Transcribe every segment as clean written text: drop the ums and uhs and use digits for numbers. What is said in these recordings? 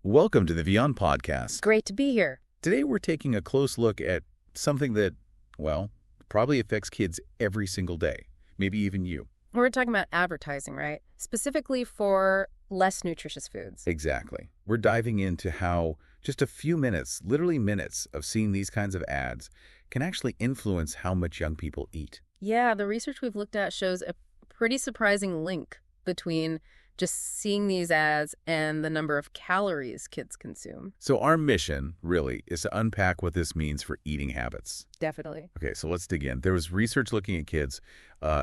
Welcome to the WION podcast. Great to be here. Today we're taking a close look at something that, well, probably affects kids every single day, maybe even you. We're talking about advertising, right? Specifically for less nutritious foods. Exactly. We're diving into how just a few minutes, literally minutes, of seeing these kinds of ads can actually influence how much young people eat. Yeah, the research we've looked at shows a pretty surprising link between just seeing these ads and the number of calories kids consume. So our mission, really, is to unpack what this means for eating habits. Definitely. Okay, so let's dig in. There was research looking at kids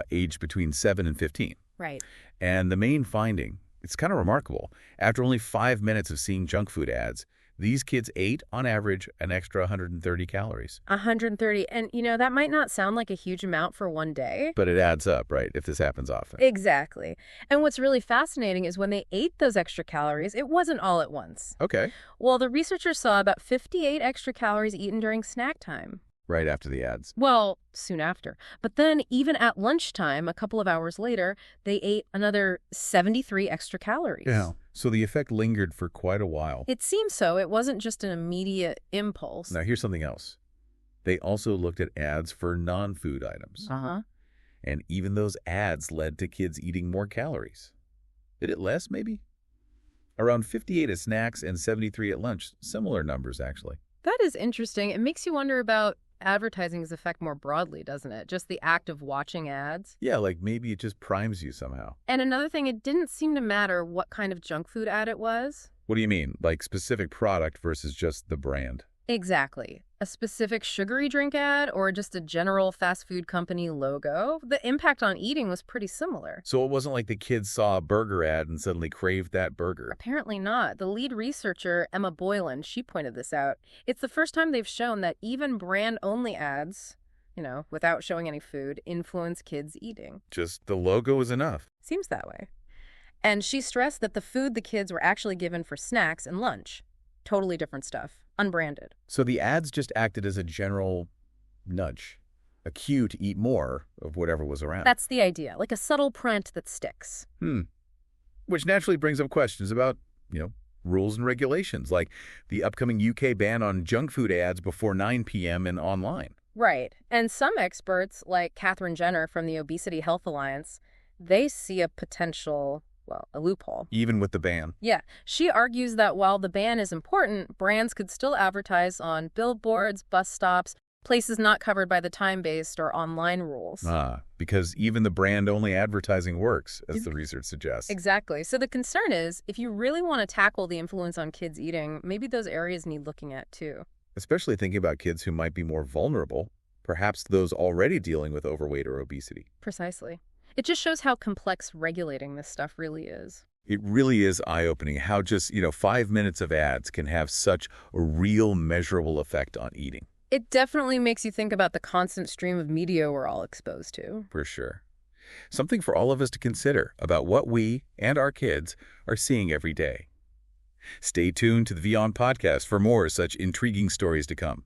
aged between 7 and 15. Right. And the main finding, it's kind of remarkable. After only 5 minutes of seeing junk food ads, these kids ate, on average, an extra 130 calories. 130. And, that might not sound like a huge amount for one day. But it adds up, right, if this happens often. Exactly. And what's really fascinating is when they ate those extra calories, it wasn't all at once. Okay. Well, the researchers saw about 58 extra calories eaten during snack time. Right after the ads. Well, soon after. But then even at lunchtime, a couple of hours later, they ate another 73 extra calories. Yeah. So the effect lingered for quite a while. It seems so. It wasn't just an immediate impulse. Now, here's something else. They also looked at ads for non-food items. Uh-huh. And even those ads led to kids eating more calories. Did it less, maybe? Around 58 at snacks and 73 at lunch. Similar numbers, actually. That is interesting. It makes you wonder about advertising's effect more broadly, doesn't it? Just the act of watching ads. Yeah, like maybe it just primes you somehow. And another thing, it didn't seem to matter what kind of junk food ad it was. What do you mean? Like specific product versus just the brand? Exactly. A specific sugary drink ad or just a general fast food company logo, the impact on eating was pretty similar. So it wasn't like the kids saw a burger ad and suddenly craved that burger. Apparently not. The lead researcher, Emma Boylan, she pointed this out. It's the first time they've shown that even brand-only ads, without showing any food, influence kids' eating. Just the logo is enough. Seems that way. And she stressed that the food the kids were actually given for snacks and lunch. Totally different stuff. Unbranded. So the ads just acted as a general nudge, a cue to eat more of whatever was around. That's the idea, like a subtle print that sticks. Which naturally brings up questions about, rules and regulations, like the upcoming UK ban on junk food ads before 9 p.m. and online. Right. And some experts, like Catherine Jenner from the Obesity Health Alliance, they see a potential, a loophole. Even with the ban. Yeah. She argues that while the ban is important, brands could still advertise on billboards, bus stops, places not covered by the time-based or online rules. Because even the brand-only advertising works, as the research suggests. Exactly. So the concern is, if you really want to tackle the influence on kids eating, maybe those areas need looking at too. Especially thinking about kids who might be more vulnerable, perhaps those already dealing with overweight or obesity. Precisely. It just shows how complex regulating this stuff really is. It really is eye-opening how just, 5 minutes of ads can have such a real measurable effect on eating. It definitely makes you think about the constant stream of media we're all exposed to. For sure. Something for all of us to consider about what we and our kids are seeing every day. Stay tuned to the WION podcast for more such intriguing stories to come.